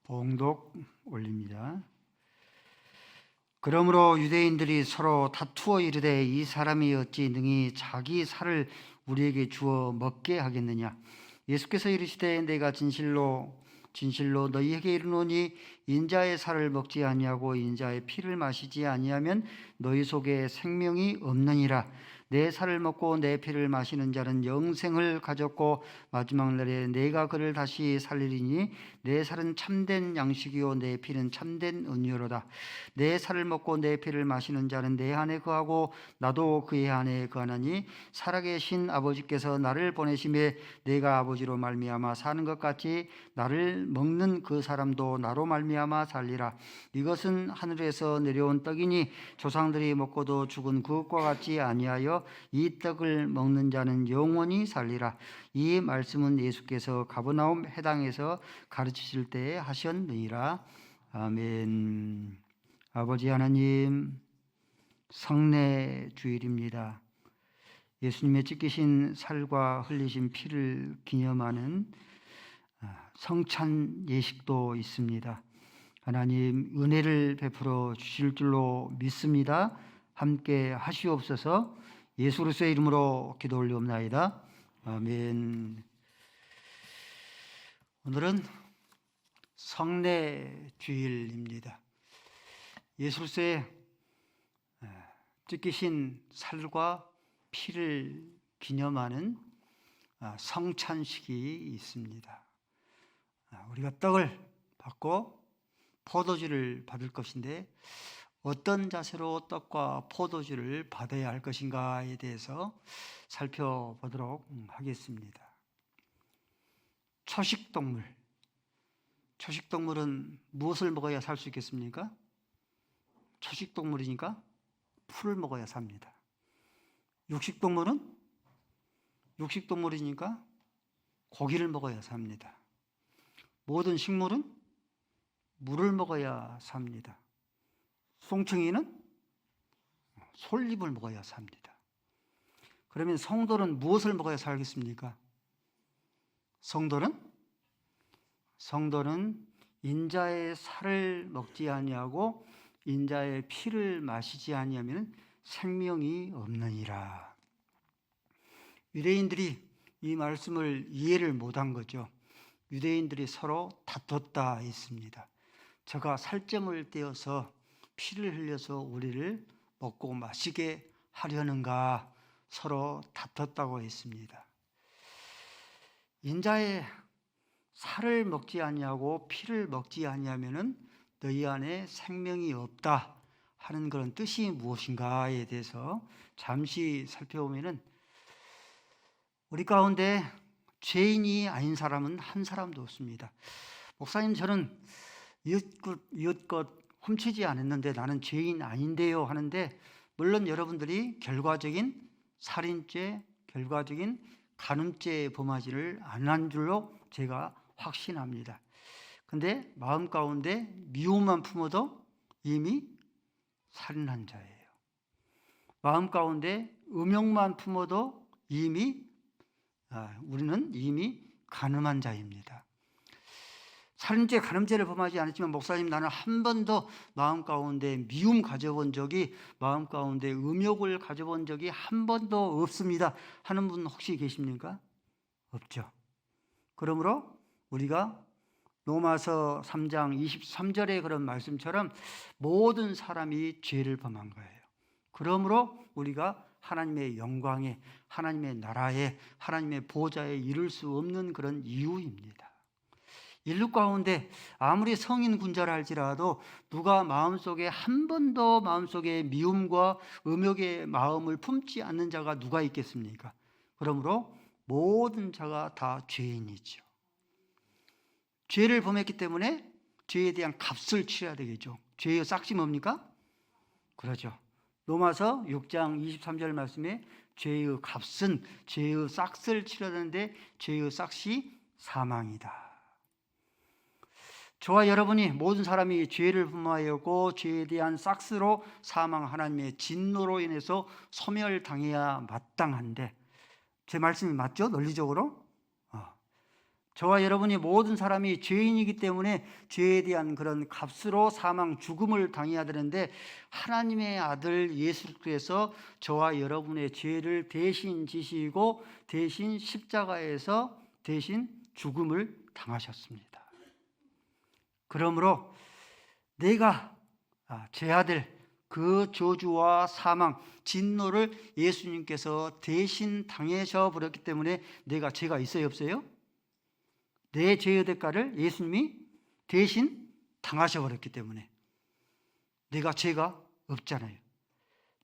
봉독 올립니다. 그러므로 유대인들이 서로 다투어 이르되 이 사람이 어찌 능히 자기 살을 우리에게 주어 먹게 하겠느냐. 예수께서 이르시되 내가 진실로 너희에게 이르노니 인자의 살을 먹지 아니하고 인자의 피를 마시지 아니하면 너희 속에 생명이 없느니라. 내 살을 먹고 내 피를 마시는 자는 영생을 가졌고 마지막 날에 내가 그를 다시 살리리니 내 살은 참된 양식이요 내 피는 참된 음료로다. 내 살을 먹고 내 피를 마시는 자는 내 안에 거하고 나도 그의 안에 거하나니 살아계신 아버지께서 나를 보내심에 내가 아버지로 말미암아 사는 것 같이 나를 먹는 그 사람도 나로 말미암아 살리라. 이것은 하늘에서 내려온 떡이니 조상들이 먹고도 죽은 그것과 같지 아니하여 이 떡을 먹는 자는 영원히 살리라. 이 말씀은 예수께서 가버나움 해당에서 가르치실 때에 하셨느니라. 아멘. 아버지 하나님, 성례 주일입니다. 예수님의 찢기신 살과 흘리신 피를 기념하는 성찬 예식도 있습니다. 하나님 은혜를 베풀어 주실 줄로 믿습니다. 함께 하시옵소서. 예수 그리스도의 이름으로 기도 올리옵나이다. 아멘. 오늘은 성례 주일입니다. 예수 그리스도의 찢기신 살과 피를 기념하는 성찬식이 있습니다. 우리가 떡을 받고 포도주를 받을 것인데 어떤 자세로 떡과 포도주를 받아야 할 것인가에 대해서 살펴보도록 하겠습니다. 초식동물은 무엇을 먹어야 살 수 있겠습니까? 초식동물이니까 풀을 먹어야 삽니다. 육식동물이니까 고기를 먹어야 삽니다. 모든 식물은 물을 먹어야 삽니다. 송충이는 솔잎을 먹어야 삽니다. 그러면 성도는 무엇을 먹어야 살겠습니까? 성도는 인자의 살을 먹지 아니하고 인자의 피를 마시지 아니하면 생명이 없느니라. 유대인들이 이 말씀을 이해를 못한 거죠. 유대인들이 서로 다퉜다 했습니다. 저가 살점을 떼어서 피를 흘려서 우리를 먹고 마시게 하려는가 서로 다퉜다고 했습니다. 인자의 살을 먹지 아니하고 피를 먹지 아니하면은 너희 안에 생명이 없다 하는 그런 뜻이 무엇인가에 대해서 잠시 살펴보면은 우리 가운데 죄인이 아닌 사람은 한 사람도 없습니다. 목사님, 저는 이웃 것 훔치지 않았는데 나는 죄인 아닌데요 하는데, 물론 여러분들이 결과적인 살인죄, 결과적인 간음죄 범하지를 안 한 줄로 제가 확신합니다. 근데 마음 가운데 미움만 품어도 이미 살인한 자예요. 마음 가운데 음욕만 품어도 우리는 이미 간음한 자입니다. 살인죄, 간음죄를 범하지 않았지만 목사님, 나는 한 번도 마음 가운데 미움 가져본 적이, 마음 가운데 음욕을 가져본 적이 한 번도 없습니다 하는 분 혹시 계십니까? 없죠. 그러므로 우리가 로마서 3장 23절의 그런 말씀처럼 모든 사람이 죄를 범한 거예요. 그러므로 우리가 하나님의 영광에, 하나님의 나라에, 하나님의 보좌에 이를 수 없는 그런 이유입니다. 인류 가운데 아무리 성인 군자라 할지라도 누가 마음속에 한 번도 마음속에 미움과 음욕의 마음을 품지 않는 자가 누가 있겠습니까? 그러므로 모든 자가 다 죄인이죠. 죄를 범했기 때문에 죄에 대한 값을 치러야 되겠죠. 죄의 싹이 뭡니까? 그러죠. 로마서 6장 23절 말씀에 죄의 값은, 죄의 싹을 치러야 되는데 죄의 싹이 사망이다. 저와 여러분이 모든 사람이 죄를 범하였고 죄에 대한 싹스로 사망, 하나님의 진노로 인해서 소멸당해야 마땅한데, 제 말씀이 맞죠? 논리적으로? 저와 여러분이 모든 사람이 죄인이기 때문에 죄에 대한 그런 값으로 사망, 죽음을 당해야 되는데 하나님의 아들 예수께서 저와 여러분의 죄를 대신 지시고 대신 십자가에서 대신 죽음을 당하셨습니다. 그러므로 내가 제 아들 그 저주와 사망, 진노를 예수님께서 대신 당하셔 버렸기 때문에 내가 죄가 있어요, 없어요? 내 죄의 대가를 예수님이 대신 당하셔 버렸기 때문에 내가 죄가 없잖아요.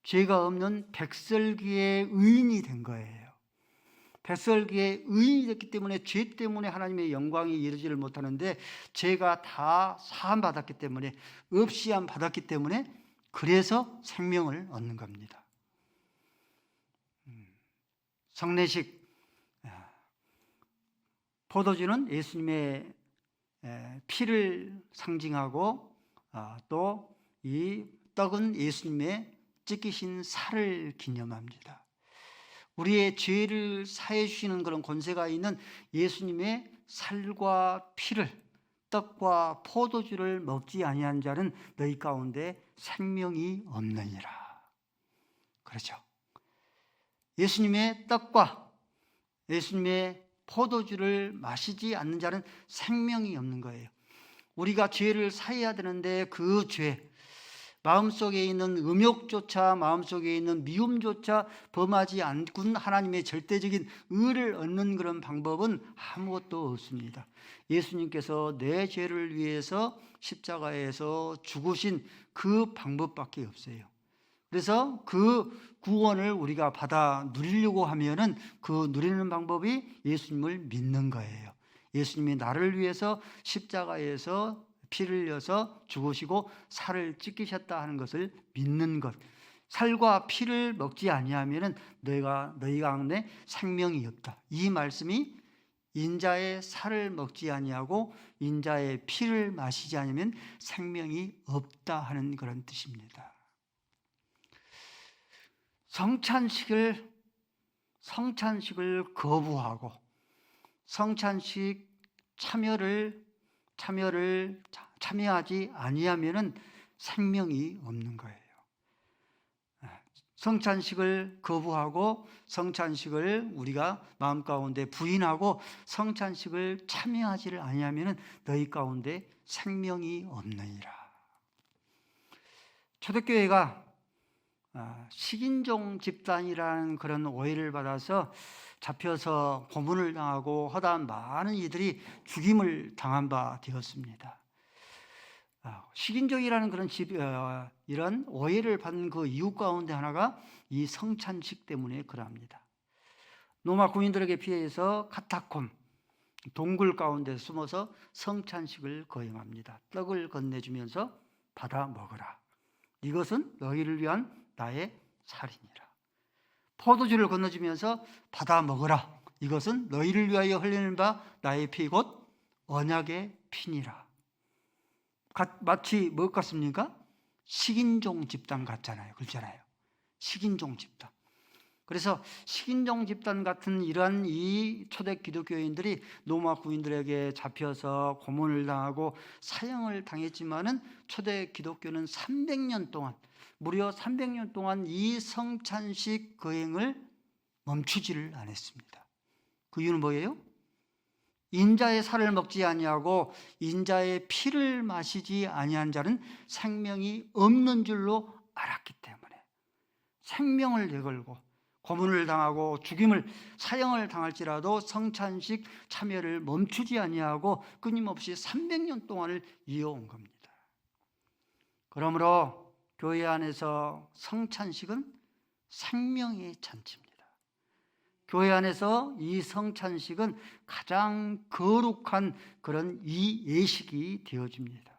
죄가 없는 백설기의 의인이 된 거예요. 백설기의 의인이 됐기 때문에 죄 때문에 하나님의 영광이 이르지를 못하는데 죄가 다 사함 받았기 때문에 없이함 받았기 때문에 그래서 생명을 얻는 겁니다. 성례식 포도주는 예수님의 피를 상징하고 또 이 떡은 예수님의 찢기신 살을 기념합니다. 우리의 죄를 사해 주시는 그런 권세가 있는 예수님의 살과 피를 떡과 포도주를 먹지 아니한 자는 너희 가운데 생명이 없느니라. 그렇죠. 예수님의 떡과 예수님의 포도주를 마시지 않는 자는 생명이 없는 거예요. 우리가 죄를 사해야 되는데 그 죄, 마음속에 있는 음욕조차 마음속에 있는 미움조차 범하지 않군 하나님의 절대적인 의를 얻는 그런 방법은 아무것도 없습니다. 예수님께서 내 죄를 위해서 십자가에서 죽으신 그 방법밖에 없어요. 그래서 그 구원을 우리가 받아 누리려고 하면은 그 누리는 방법이 예수님을 믿는 거예요. 예수님이 나를 위해서 십자가에서 피를 흘려서 죽으시고 살을 찢기셨다 하는 것을 믿는 것. 살과 피를 먹지 아니하면은 너희 가운데 생명이 없다. 이 말씀이 인자의 살을 먹지 아니하고 인자의 피를 마시지 않으면 생명이 없다 하는 그런 뜻입니다. 성찬식을 거부하고 성찬식 참여하지 아니하면은 생명이 없는 거예요. 성찬식을 거부하고 성찬식을 우리가 마음 가운데 부인하고 성찬식을 참여하지를 아니하면은 너희 가운데 생명이 없느니라. 초대교회가 식인종 집단이라는 그런 오해를 받아서 잡혀서 고문을 당하고 허다한 많은 이들이 죽임을 당한 바 되었습니다. 식인종이라는 그런 이런 오해를 받는 그 이유 가운데 하나가 이 성찬식 때문에 그러합니다. 로마 군인들에게 피해서 카타콤 동굴 가운데 숨어서 성찬식을 거행합니다. 떡을 건네주면서 받아 먹어라. 이것은 너희를 위한 나의 살이니라. 포도주를 건너주면서 받아 먹어라. 이것은 너희를 위하여 흘리는 바 나의 피 곧 언약의 피니라. 마치 뭐 같습니까? 식인종 집단 같잖아요. 그렇잖아요. 식인종 집단. 그래서 식인종 집단 같은 이러한 이 초대 기독교인들이 로마 군인들에게 잡혀서 고문을 당하고 사형을 당했지만은 초대 기독교는 300년 동안 무려 300년 동안 이 성찬식 거행을 멈추지를 않았습니다. 그 이유는 뭐예요? 인자의 살을 먹지 아니하고 인자의 피를 마시지 아니한 자는 생명이 없는 줄로 알았기 때문에 생명을 내걸고 고문을 당하고 사형을 당할지라도 성찬식 참여를 멈추지 아니하고 끊임없이 300년 동안을 이어온 겁니다. 그러므로 교회 안에서 성찬식은 생명의 잔치입니다. 교회 안에서 이 성찬식은 가장 거룩한 그런 이 예식이 되어집니다.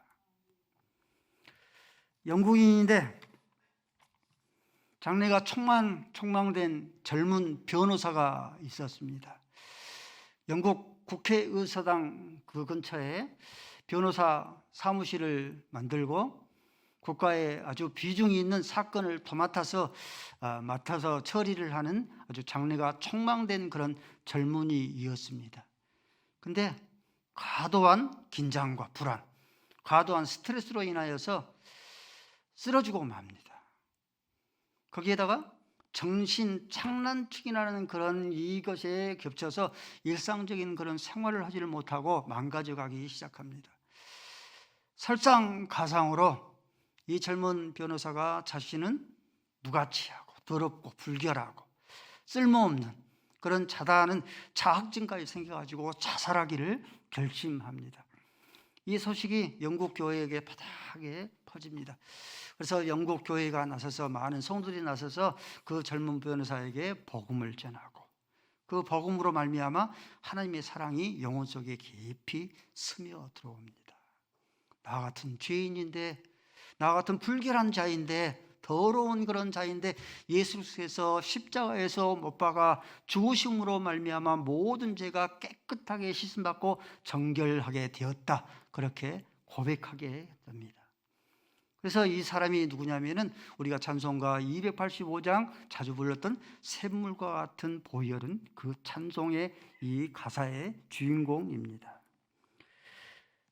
영국인인데 장래가 촉망된 젊은 변호사가 있었습니다. 영국 국회의사당 그 근처에 변호사 사무실을 만들고 국가에 아주 비중이 있는 사건을 맡아서 처리를 하는 아주 장래가 촉망된 그런 젊은이였습니다. 근데 과도한 긴장과 불안, 과도한 스트레스로 인하여서 쓰러지고 맙니다. 거기에다가 정신 착란증이라는 그런 이것에 겹쳐서 일상적인 그런 생활을 하지를 못하고 망가져가기 시작합니다. 설상가상으로 이 젊은 변호사가 자신은 무가치하고 더럽고 불결하고 쓸모없는 그런 자다하는 자학증까지 생겨가지고 자살하기를 결심합니다. 이 소식이 영국 교회에게 바닥에 퍼집니다. 그래서 영국 교회가 나서서, 많은 성도들이 나서서 그 젊은 변호사에게 복음을 전하고, 그 복음으로 말미암아 하나님의 사랑이 영혼 속에 깊이 스며 들어옵니다. 나 같은 죄인인데, 나 같은 불결한 자인데, 더러운 그런 자인데 예수께서 십자가에서 못 박아 죽으심으로 말미암아 모든 죄가 깨끗하게 씻음받고 정결하게 되었다, 그렇게 고백하게 됩니다. 그래서 이 사람이 누구냐면은 우리가 찬송가 285장 자주 불렀던 샘물과 같은 보혈은 그 찬송의 이 가사의 주인공입니다.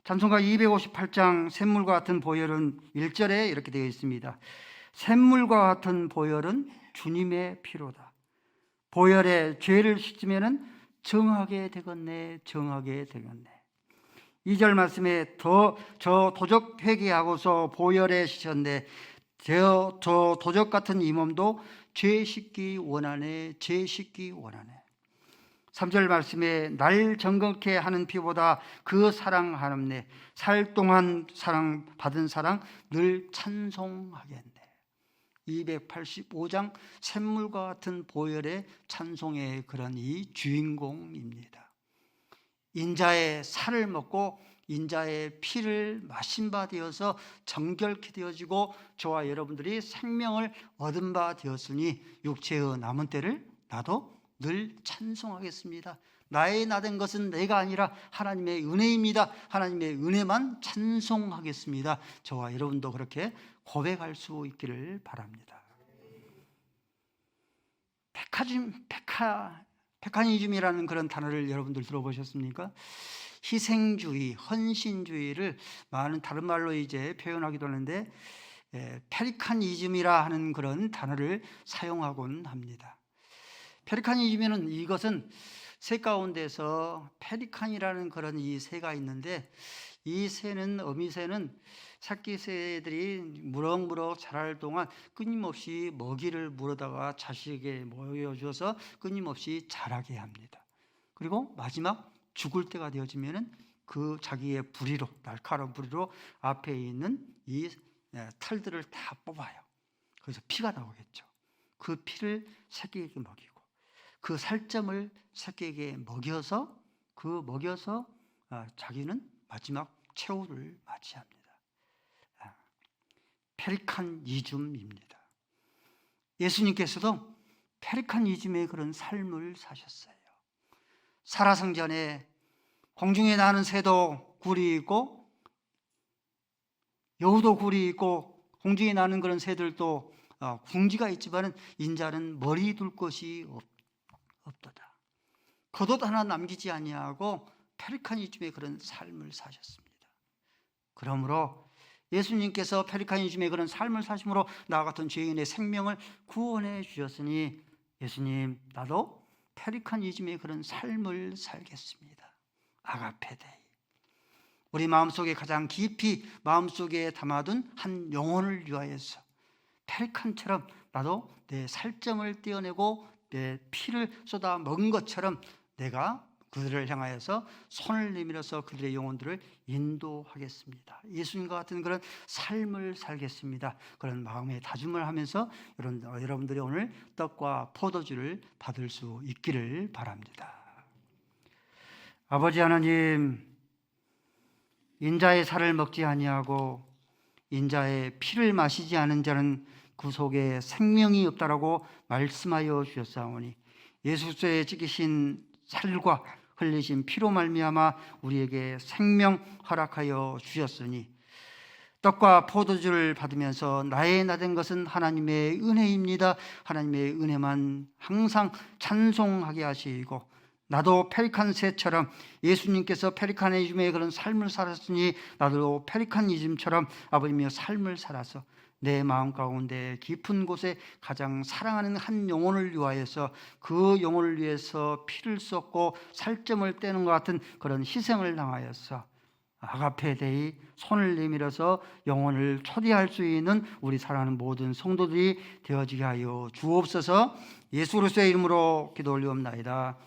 찬송가 258장 샘물과 같은 보혈은 1절에 이렇게 되어 있습니다. 샘물과 같은 보혈은 주님의 피로다. 보혈에 죄를 씻으면 정하게 되겠네, 정하게 되겠네. 2절 말씀에 저 도적 회개하고서 보혈에 씻었네, 저 도적 같은 이 몸도 죄 씻기 원하네, 죄 씻기 원하네. 3절 말씀에 날 정결케 하는 피보다 그 사랑 하옵네, 살 동안 사랑 받은 사랑 늘 찬송하겠네. 285장 샘물과 같은 보혈의 찬송의 그런 이 주인공입니다. 인자의 살을 먹고 인자의 피를 마신 바 되어서 정결케 되어지고 저와 여러분들이 생명을 얻은 바 되었으니 육체의 남은 때를 나도 늘 찬송하겠습니다. 나의 나된 것은 내가 아니라 하나님의 은혜입니다. 하나님의 은혜만 찬송하겠습니다. 저와 여러분도 그렇게 고백할 수 있기를 바랍니다. 페카니즘이라는 그런 단어를 여러분들 들어보셨습니까? 희생주의, 헌신주의를 많은 다른 말로 이제 표현하기도 하는데 페리카니즘이라 하는 그런 단어를 사용하곤 합니다. 페리카니즘에는 이것은 새 가운데서 페리칸이라는 그런 이 새가 있는데, 이 새는, 어미새는 새끼 새들이 무럭무럭 자랄 동안 끊임없이 먹이를 물어다가 자식에게 모여줘서 끊임없이 자라게 합니다. 그리고 마지막 죽을 때가 되어지면은 그 자기의 부리로, 날카로운 부리로 앞에 있는 이 털들을 다 뽑아요. 그래서 피가 나오겠죠. 그 피를 새끼에게 먹이고 그 살점을 새끼에게 먹여서 자기는 마지막 최후를 맞이합니다. 페리칸이즘입니다. 예수님께서도 페리칸이즘의 그런 삶을 사셨어요. 살아생전에 공중에 나는 새도 굴이 있고 여우도 굴이 있고 공중에 나는 그런 새들도 궁지가 있지만 인자는 머리 둘 것이 없도다. 겉옷 하나 남기지 아니하고 페리카니즘의 그런 삶을 사셨습니다. 그러므로 예수님께서 페리카니즘의 그런 삶을 사심으로 나 같은 죄인의 생명을 구원해 주셨으니 예수님, 나도 페리카니즘의 그런 삶을 살겠습니다. 아가페데이. 우리 마음속에 가장 깊이 마음속에 담아둔 한 영혼을 위하여서 페리칸처럼 나도 내 살점을 떼어내고 내 피를 쏟아 먹은 것처럼 내가 그들을 향하여서 손을 내밀어서 그들의 영혼들을 인도하겠습니다. 예수님과 같은 그런 삶을 살겠습니다. 그런 마음의 다짐을 하면서 여러분들이 오늘 떡과 포도주를 받을 수 있기를 바랍니다. 아버지 하나님, 인자의 살을 먹지 아니하고 인자의 피를 마시지 않은 자는 그 속에 생명이 없다라고 말씀하여 주셨사오니 예수께서 지키신 살과 흘리신 피로 말미암아 우리에게 생명 허락하여 주셨으니 떡과 포도주를 받으면서 나의 나된 것은 하나님의 은혜입니다. 하나님의 은혜만 항상 찬송하게 하시고 나도 페리칸 새처럼 예수님께서 페리카니즘의 그런 삶을 살았으니 나도 페리카니즘처럼 아버님이여 삶을 살아서 내 마음 가운데 깊은 곳에 가장 사랑하는 한 영혼을 위하여서 그 영혼을 위해서 피를 쏟고 살점을 떼는 것 같은 그런 희생을 당하여서 아가페 데이 손을 내밀어서 영혼을 초대할 수 있는 우리 사랑하는 모든 성도들이 되어지게 하여 주옵소서. 예수 그리스도의 이름으로 기도 올리옵나이다.